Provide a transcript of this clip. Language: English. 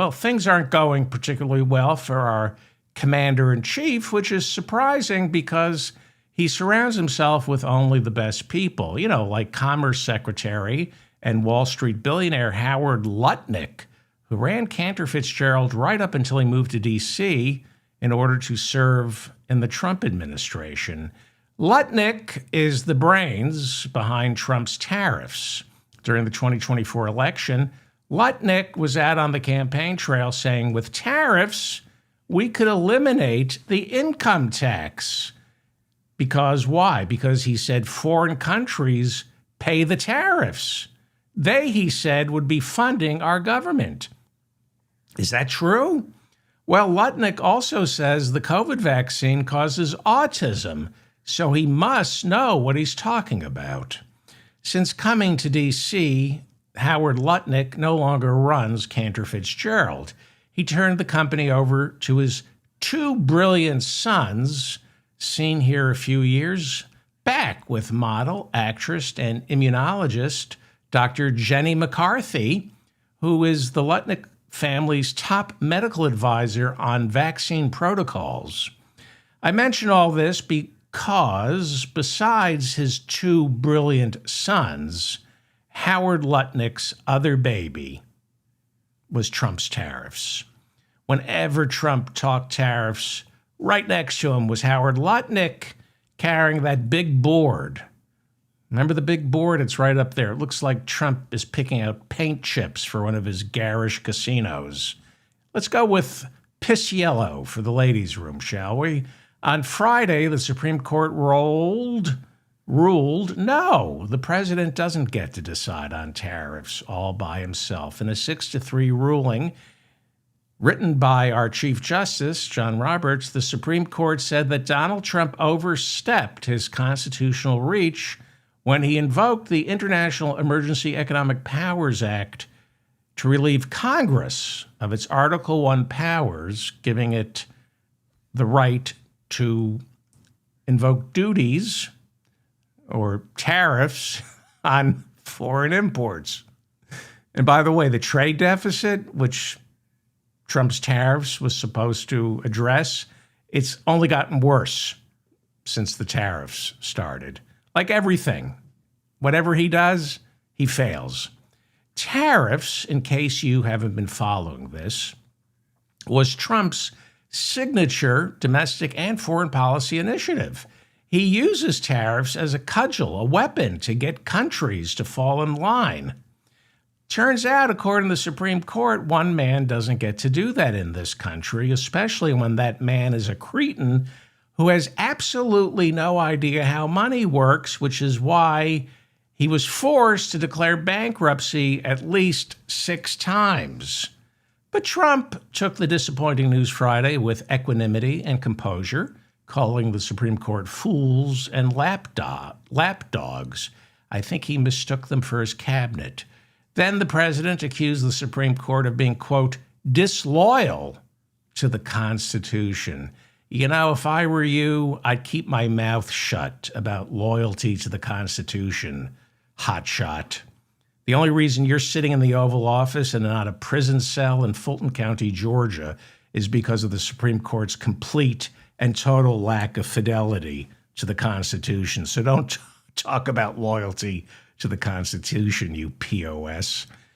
Well, things aren't going particularly well for our commander in chief, which is surprising because he surrounds himself with only the best people, like Commerce Secretary and Wall Street billionaire Howard Lutnick, who ran Cantor Fitzgerald right up until he moved to D.C. in order to serve in the Trump administration. Lutnick is the brains behind Trump's tariffs. During the 2024 election, Lutnick was out on the campaign trail saying, with tariffs, we could eliminate the income tax. Because why? Because he said foreign countries pay the tariffs. They, he said, would be funding our government. Is that true? Well, Lutnick also says the COVID vaccine causes autism, so he must know what he's talking about. Since coming to D.C., Howard Lutnick no longer runs Cantor Fitzgerald. He turned the company over to his two brilliant sons, seen here a few years back with model, actress, and immunologist Dr. Jenny McCarthy, who is the Lutnick family's top medical advisor on vaccine protocols. I mention all this because, besides his two brilliant sons, Howard Lutnick's other baby was Trump's tariffs. Whenever Trump talked tariffs, right next to him was Howard Lutnick carrying that big board. Remember the big board? It's right up there. It looks like Trump is picking out paint chips for one of his garish casinos. Let's go with piss yellow for the ladies' room, shall we? On Friday, the Supreme Court ruled, no, the president doesn't get to decide on tariffs all by himself. In a 6-3 ruling written by our Chief Justice, John Roberts, the Supreme Court said that Donald Trump overstepped his constitutional reach when he invoked the International Emergency Economic Powers Act to relieve Congress of its Article I powers, giving it the right to invoke duties or tariffs on foreign imports. And by the way, the trade deficit, which Trump's tariffs was supposed to address, it's only gotten worse since the tariffs started. Like everything, whatever he does, he fails. Tariffs, in case you haven't been following this, was Trump's signature domestic and foreign policy initiative. He uses tariffs as a cudgel, a weapon to get countries to fall in line. Turns out, according to the Supreme Court, one man doesn't get to do that in this country, especially when that man is a cretin who has absolutely no idea how money works, which is why he was forced to declare bankruptcy at least 6 times. But Trump took the disappointing news Friday with equanimity and composure, calling the Supreme Court fools and lapdogs. I think he mistook them for his cabinet. Then the president accused the Supreme Court of being, quote, disloyal to the Constitution. If I were you, I'd keep my mouth shut about loyalty to the Constitution, hotshot. The only reason you're sitting in the Oval Office and not a prison cell in Fulton County, Georgia, is because of the Supreme Court's complete and total lack of fidelity to the Constitution. So don't talk about loyalty to the Constitution, you POS.